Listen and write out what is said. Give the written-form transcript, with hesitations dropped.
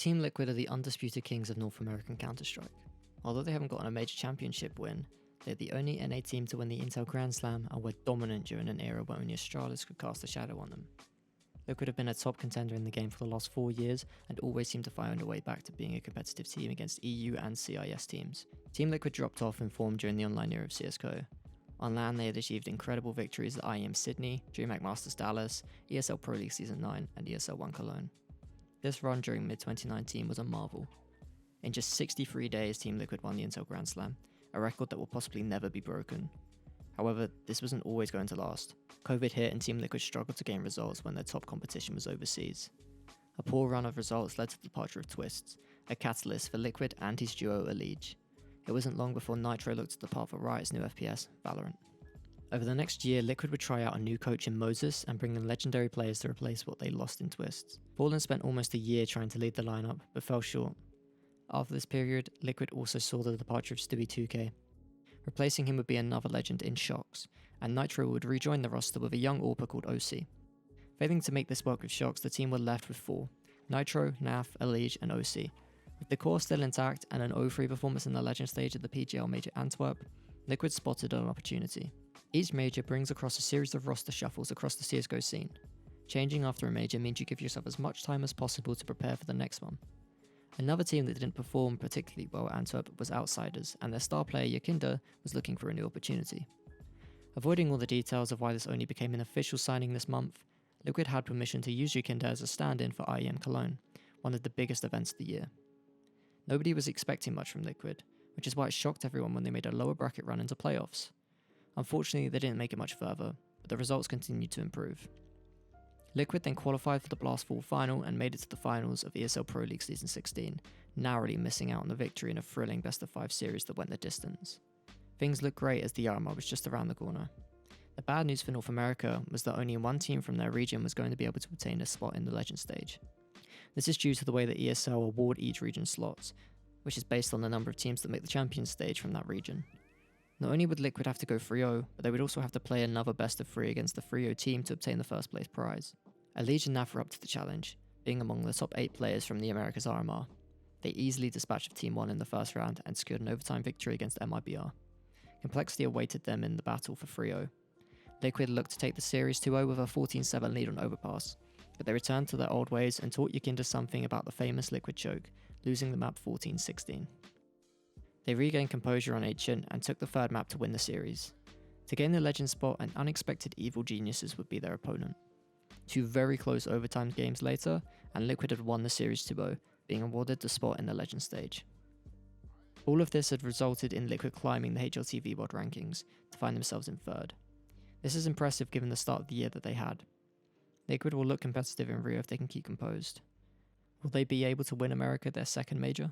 Team Liquid are the undisputed kings of North American Counter-Strike. Although they haven't gotten a major championship win, they're the only NA team to win the Intel Grand Slam and were dominant during an era where only Astralis could cast a shadow on them. Liquid have been a top contender in the game for the last 4 years and always seem to find a way back to being a competitive team against EU and CIS teams. Team Liquid dropped off in form during the online era of CSGO. On LAN they had achieved incredible victories at IEM Sydney, DreamHack Masters Dallas, ESL Pro League Season 9 and ESL 1 Cologne. This run during mid-2019 was a marvel. In just 63 days, Team Liquid won the Intel Grand Slam, a record that will possibly never be broken. However, this wasn't always going to last. COVID hit and Team Liquid struggled to gain results when their top competition was overseas. A poor run of results led to the departure of Twists, a catalyst for Liquid and his duo Analyse. It wasn't long before Nitro looked to depart for Riot's new FPS, Valorant. Over the next year, Liquid would try out a new coach in Moses and bring in legendary players to replace what they lost in Twists. Fallen spent almost a year trying to lead the lineup, but fell short. After this period, Liquid also saw the departure of Stewie 2K. Replacing him would be another legend in Shox, and Nitro would rejoin the roster with a young AWPer called OC. Failing to make this work with Shox, the team were left with 4, Nitro, Naf, Analyse and OC. With the core still intact and an 0-3 performance in the legend stage at the PGL Major Antwerp, Liquid spotted an opportunity. Each major brings across a series of roster shuffles across the CSGO scene. Changing after a major means you give yourself as much time as possible to prepare for the next one. Another team that didn't perform particularly well at Antwerp was Outsiders, and their star player Yakinda was looking for a new opportunity. Avoiding all the details of why this only became an official signing this month, Liquid had permission to use Yakinda as a stand-in for IEM Cologne, one of the biggest events of the year. Nobody was expecting much from Liquid, which is why it shocked everyone when they made a lower bracket run into playoffs. Unfortunately, they didn't make it much further, but the results continued to improve. Liquid then qualified for the Blast Fall final and made it to the finals of ESL Pro League Season 16, narrowly missing out on the victory in a thrilling best-of-5 series that went the distance. Things looked great as the Yarmar was just around the corner. The bad news for North America was that only one team from their region was going to be able to obtain a spot in the Legend stage. This is due to the way that ESL award each region slots, which is based on the number of teams that make the Champions stage from that region. Not only would Liquid have to go 3-0, but they would also have to play another best of 3 against the 3-0 team to obtain the first place prize. Analyse and Naf were up to the challenge, being among the top 8 players from the Americas RMR. They easily dispatched Team 1 in the first round and secured an overtime victory against MIBR. Complexity awaited them in the battle for 3-0. Liquid looked to take the series 2-0 with a 14-7 lead on Overpass, but they returned to their old ways and taught Yakinda something about the famous Liquid choke, losing the map 14-16. They regained composure on Ancient and took the third map to win the series. To gain the legend spot, an unexpected evil geniuses would be their opponent. 2 very close overtime games later, and Liquid had won the series 2-0, being awarded the spot in the legend stage. All of this had resulted in Liquid climbing the HLTV WOD rankings to find themselves in 3rd. This is impressive given the start of the year that they had. Liquid will look competitive in Rio if they can keep composed. Will they be able to win America their second major?